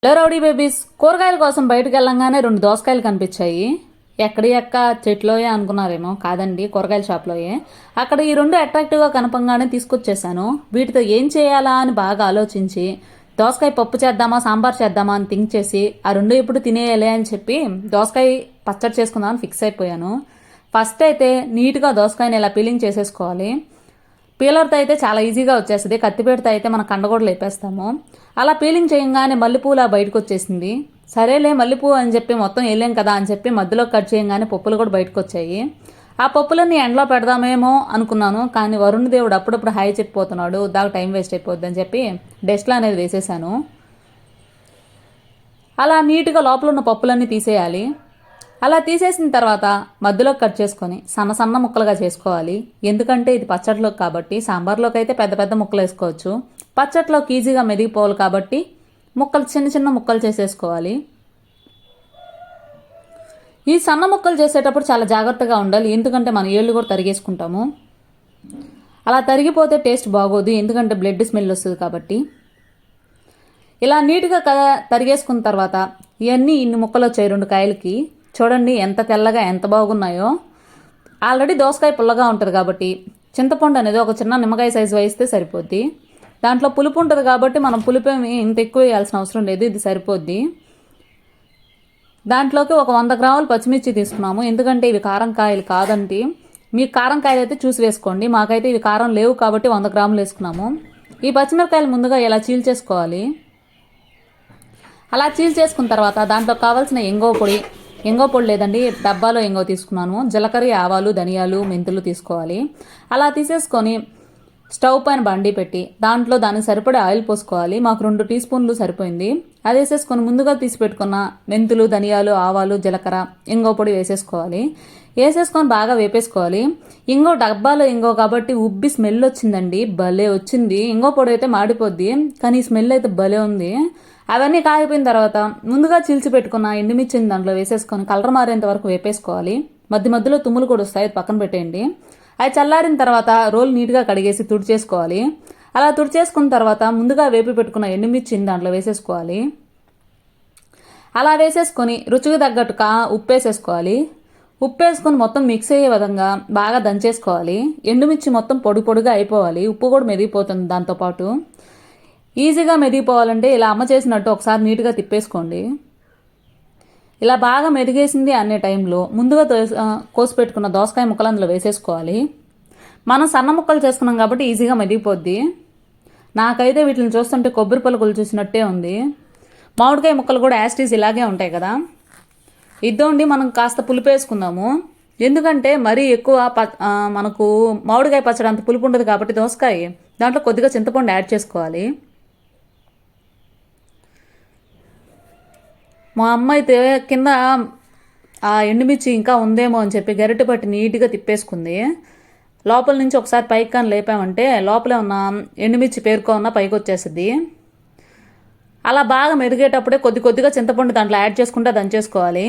Hello rowdy babies, కూరగాయల కోసం బయటకు వెళ్ళంగానే 2 దోసకాయలు కనిపించాయి. ఎక్కడి ఎక్క చెట్లోయే అనుకున్నారేమో, కాదండి కూరగాయల షాప్లోయే. అక్కడ ఈ 2 అట్రాక్టివ్గా కనపంగానే తీసుకొచ్చేసాను. వీటితో ఏం చేయాలా అని బాగా ఆలోచించి దోసకాయ పప్పు చేద్దామా సాంబార్ చేద్దామా అని థింక్ చేసి ఆ 2 ఎప్పుడు తినేయాలి అని చెప్పి దోసకాయ పచ్చడి చేసుకుందామని ఫిక్స్ అయిపోయాను. ఫస్ట్ అయితే నీట్గా దోసకాయని ఇలా పీలింగ్ చేసేసుకోవాలి. పీలర్తో అయితే చాలా ఈజీగా వచ్చేస్తుంది, కత్తిపేటతో అయితే మన కండగోడలు లేపేస్తాము. అలా పీలింగ్ చేయగానే మల్లెపూల బయటకు వచ్చేసింది. సరేలే మల్లెపూ అని చెప్పి మొత్తం వేయలేం కదా అని చెప్పి మధ్యలో కట్ చేయగానే పప్పులు కూడా బయటకు వచ్చాయి. ఆ పప్పులన్నీ ఎండలో పెడదామేమో అనుకున్నాను, కానీ వరుణ్ దేవుడు అప్పుడప్పుడు హాయ్ చెప్పిపోతున్నాడు, దాకా టైం వేస్ట్ అయిపోద్ది అని చెప్పి డస్ట్లో అనేది వేసేసాను. అలా నీట్గా లోపల ఉన్న పప్పులన్నీ తీసేయాలి. అలా తీసేసిన తర్వాత మధ్యలో కట్ చేసుకొని సన్న సన్న ముక్కలుగా చేసుకోవాలి. ఎందుకంటే ఇది పచ్చడిలోకి కాబట్టి, సాంబార్లోకి అయితే పెద్ద పెద్ద ముక్కలు వేసుకోవచ్చు. పచ్చడిలోకి ఈజీగా మెదిగిపోవాలి కాబట్టి ముక్కలు చిన్న చిన్న ముక్కలు చేసేసుకోవాలి. ఈ సన్న ముక్కలు చేసేటప్పుడు చాలా జాగ్రత్తగా ఉండాలి, ఎందుకంటే మన ఏళ్ళు కూడా తరిగేసుకుంటాము. అలా తరిగిపోతే టేస్ట్ బాగోదు, ఎందుకంటే బ్లడ్ స్మెల్ వస్తుంది కాబట్టి. ఇలా నీట్గా తరిగేసుకున్న తర్వాత ఇవన్నీ ఇన్ని ముక్కలు వచ్చాయి 2 కాయలకి. చూడండి ఎంత తెల్లగా ఎంత బాగున్నాయో. ఆల్రెడీ దోసకాయ పుల్లగా ఉంటుంది కాబట్టి చింతపండు అనేది ఒక చిన్న నిమ్మకాయ సైజు వేస్తే సరిపోద్ది. దాంట్లో పులుపు ఉంటుంది కాబట్టి మనం పులుపేమి ఇంత ఎక్కువ వేయాల్సిన అవసరం లేదు, ఇది సరిపోద్ది. దాంట్లోకి ఒక 100 గ్రాములు పచ్చిమిర్చి తీసుకున్నాము, ఎందుకంటే ఇవి కారం కాయలు కాదండి. మీకు కారం కాయలు అయితే చూసి వేసుకోండి, మాకైతే ఇవి కారం లేవు కాబట్టి 100 గ్రాములు వేసుకున్నాము. ఈ పచ్చిమిరకాయలు ముందుగా ఇలా చీల్చేసుకోవాలి. అలా చీల్చేసుకున్న తర్వాత దాంట్లో కావాల్సిన ఎంగో పొడి లేదండి, డబ్బాలో ఎంగో తీసుకున్నాను. జీలకర్ర, ఆవాలు, ధనియాలు, మెంతులు తీసుకోవాలి. అలా తీసేసుకొని స్టవ్ పైన బండి పెట్టి దాంట్లో దానికి సరిపడే ఆయిల్ పోసుకోవాలి. మాకు 2 టీ స్పూన్లు సరిపోయింది. అది వేసేసుకొని ముందుగా తీసి పెట్టుకున్న మెంతులు, ధనియాలు, ఆవాలు, జీలకర్ర, ఇంగో పొడి వేసేసుకోవాలి. వేసేసుకొని బాగా వేపేసుకోవాలి. ఇంగో డబ్బాలో ఇంగో కాబట్టి ఉబ్బి స్మెల్ వచ్చిందండి, భలే వచ్చింది. ఇంగో పొడి అయితే మాడిపోద్ది, కానీ స్మెల్ అయితే భలే ఉంది. అవన్నీ కాగిపోయిన తర్వాత ముందుగా చీల్చి పెట్టుకున్న ఎండుమిర్చిని దాంట్లో వేసేసుకొని కలర్ మారేంత వరకు వేపేసుకోవాలి. మధ్య మధ్యలో తుమ్ములు కూడా వస్తాయి, పక్కన పెట్టేయండి. అవి చల్లారిన తర్వాత రోల్ నీట్గా కడిగేసి తుడిచేసుకోవాలి. అలా తుడిచేసుకున్న తర్వాత ముందుగా వేపి పెట్టుకున్న ఎండుమిర్చిని దాంట్లో వేసేసుకోవాలి. అలా వేసేసుకొని రుచికి తగ్గట్టుగా ఉప్పు వేసేసుకోవాలి. ఉప్పు వేసుకొని మొత్తం మిక్స్ అయ్యే విధంగా బాగా దంచేసుకోవాలి. ఎండుమిర్చి మొత్తం పొడి పొడిగా అయిపోవాలి, ఉప్పు కూడా మెదిగిపోతుంది. దాంతోపాటు ఈజీగా మెదిగిపోవాలంటే ఇలా అమ్మ చేసినట్టు ఒకసారి నీట్గా తిప్పేసుకోండి. ఇలా బాగా మెదిగేసింది అనే టైంలో ముందుగా కోసి పెట్టుకున్న దోసకాయ ముక్కలు అందులో వేసేసుకోవాలి. మనం సన్న ముక్కలు చేసుకున్నాం కాబట్టి ఈజీగా మెదిగిపోద్ది. నాకైతే వీటిని చూస్తుంటే కొబ్బరి పలుకులు చూసినట్టే ఉంది. మామిడికాయ ముక్కలు కూడా యాస్టీస్ ఇలాగే ఉంటాయి కదా. ఇద్దండి మనం కాస్త పులుపు వేసుకుందాము, ఎందుకంటే మరీ ఎక్కువ మనకు మామిడికాయ పచ్చడి అంత పులుపు ఉండదు కాబట్టి దోసకాయ దాంట్లో కొద్దిగా చింతపండు యాడ్ చేసుకోవాలి. మా అమ్మ అయితే కింద ఆ ఎండుమిర్చి ఇంకా ఉందేమో అని చెప్పి గరిటె పట్టి నీట్గా తిప్పేసుకుంది. లోపల నుంచి ఒకసారి పైకి కానీ లేపామంటే లోపలే ఉన్న ఎండుమిర్చి పేరుకో పైకి వచ్చేస్తుంది. అలా బాగా మెదిగేటప్పుడే కొద్దిగా చింతపండు దాంట్లో యాడ్ చేసుకుంటే దంచేసుకోవాలి.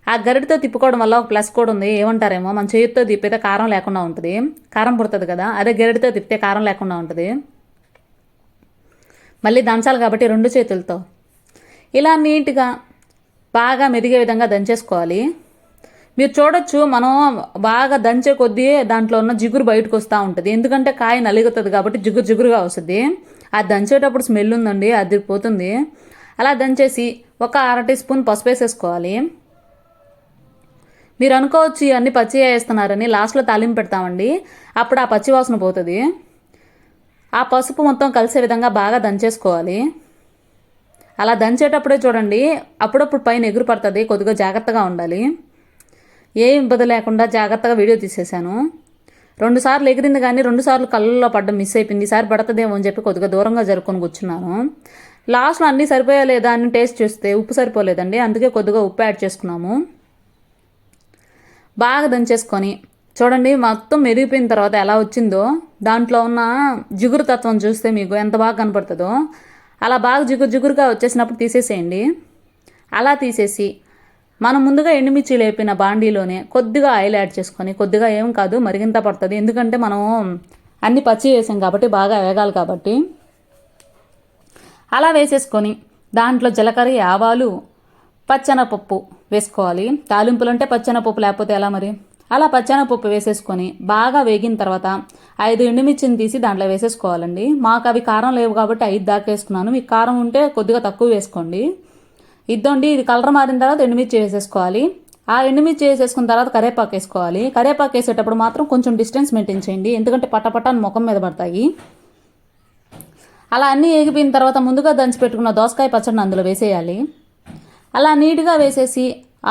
ఆ గరిటెతో తిప్పుకోవడం వల్ల ఒక ప్లస్ కూడా ఉంది, ఏమంటారేమో, మన చేతితో తిప్పితే కారం లేకుండా ఉంటుంది, కారం పుడుతుంది కదా. అదే గరిటెతో తిప్పితే కారం లేకుండా ఉంటుంది. మళ్ళీ దంచాలి కాబట్టి 2 చేతులతో ఇలా నీట్గా బాగా మెదిగే విధంగా దంచేసుకోవాలి. మీరు చూడొచ్చు, మనం బాగా దంచే కొద్దీ దాంట్లో ఉన్న జిగురు బయటకు వస్తూ ఉంటుంది, ఎందుకంటే కాయ నలుగుతుంది కాబట్టి జిగురుగా వస్తుంది. అది దంచేటప్పుడు స్మెల్ ఉందండి, అది పోతుంది. అలా దంచేసి ఒక 1/2 టీ స్పూన్ పసుపు వేసేసుకోవాలి. మీరు అనుకోవచ్చు ఇవన్నీ పచ్చిగా వేస్తున్నారని, లాస్ట్లో తాలింపు పెడతామండి, అప్పుడు ఆ పచ్చి వాసన పోతుంది. ఆ పసుపు మొత్తం కలిసే విధంగా బాగా దంచేసుకోవాలి. అలా దంచేటప్పుడే చూడండి అప్పుడప్పుడు పైన ఎగురు పడుతుంది, కొద్దిగా జాగ్రత్తగా ఉండాలి. ఏ ఇబ్బంది లేకుండా జాగ్రత్తగా వీడియో తీసేసాను. 2 సార్లు ఎగిరింది కానీ 2 సార్లు కళ్ళల్లో పడ్డం మిస్ అయిపోయింది. ఈసారి పడుతుందేమో అని చెప్పి కొద్దిగా దూరంగా జరుపుకొని కూర్చున్నాను. లాస్ట్లో అన్నీ సరిపోయా లేదా అని టేస్ట్ చేస్తే ఉప్పు సరిపోలేదండి, అందుకే కొద్దిగా ఉప్పు యాడ్ చేసుకున్నాము. బాగా దంచేసుకొని చూడండి మొత్తం మెరిగిపోయిన తర్వాత ఎలా వచ్చిందో, దాంట్లో ఉన్న జిగురు తత్వం చూస్తే మీకు ఎంత బాగా కనపడుతుందో. అలా బాగా జిగురుగా వచ్చేసినప్పుడు తీసేసేయండి. అలా తీసేసి మనం ముందుగా ఎండుమిర్చి లేపిన బాండీలోనే కొద్దిగా ఆయిల్ యాడ్ చేసుకొని, కొద్దిగా ఏం కాదు మరిగింత పడుతుంది, ఎందుకంటే మనం అన్ని పచ్చి వేసాం కాబట్టి బాగా వేగాలి కాబట్టి. అలా వేసేసుకొని దాంట్లో జీలకర్ర ఆవాలు పచ్చెనపప్పు వేసుకోవాలి. తాలింపులు అంటే పచ్చెనపప్పు లేకపోతే ఎలా మరి. అలా పచ్చెనపప్పు వేసేసుకొని బాగా వేగిన తర్వాత 5 ఎండుమిర్చిని తీసి దాంట్లో వేసేసుకోవాలండి. మాకు అవి కారం లేవు కాబట్టి 5 దాకా వేసుకున్నాను. మీకు కారం ఉంటే కొద్దిగా తక్కువ వేసుకోండి. ఇద్దండి, ఇది కలర్ మారిన తర్వాత ఎండుమిర్చి వేసేసుకోవాలి. ఆ ఎండుమిర్చి వేసేసుకున్న తర్వాత కరివేపాకు వేసుకోవాలి. కరివేపాకు వేసేటప్పుడు మాత్రం కొంచెం డిస్టెన్స్ మెయింటైన్ చేయండి, ఎందుకంటే పట్టపట్టాన్ని ముఖం మీద పడతాయి. అలా అన్నీ వేగిపోయిన తర్వాత ముందుగా దంచి పెట్టుకున్న దోసకాయ పచ్చడిని అందులో వేసేయాలి. అలా నీట్గా వేసేసి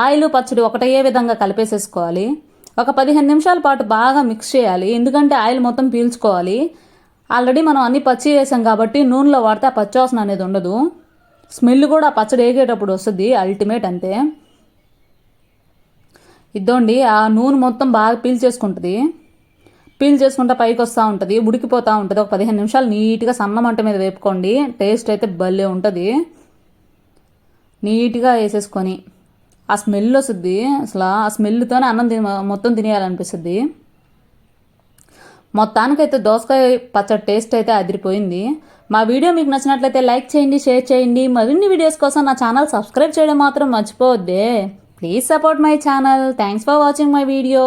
ఆయిల్ పచ్చడి ఒకటయ్యే విధంగా కలిపేసేసుకోవాలి. ఒక 15 నిమిషాల పాటు బాగా మిక్స్ చేయాలి, ఎందుకంటే ఆయిల్ మొత్తం పీల్చుకోవాలి. ఆల్రెడీ మనం అన్ని పచ్చి వేసాం కాబట్టి నూనెలో వాడితే ఆ పచ్చివాసన అనేది ఉండదు. స్మెల్ కూడా పచ్చడి వేగేటప్పుడు వస్తుంది, అల్టిమేట్ అంతే. ఇద్దండి, ఆ నూనె మొత్తం బాగా పీల్చేసుకుంటుంది. పీల్చేసుకుంటా పైకి వస్తూ ఉంటుంది, ఉడికిపోతూ ఉంటుంది. ఒక 15 నిమిషాలు నీట్గా సన్న మంట మీద వేపుకోండి, టేస్ట్ అయితే భలే ఉంటుంది. నీట్గా వేసేసుకొని ఆ స్మెల్ వస్తుంది, అసలు ఆ స్మెల్తోనే అన్నం మొత్తం తినేయాలనిపిస్తుంది. మొత్తానికైతే దోసకాయ పచ్చడి టేస్ట్ అయితే అదిరిపోయింది. మా వీడియో మీకు నచ్చినట్లయితే లైక్ చేయండి, షేర్ చేయండి. మరిన్ని వీడియోస్ కోసం నా ఛానల్ సబ్స్క్రైబ్ చేయడం మాత్రం మర్చిపోవద్దే. Please support my channel. Thanks for watching my video.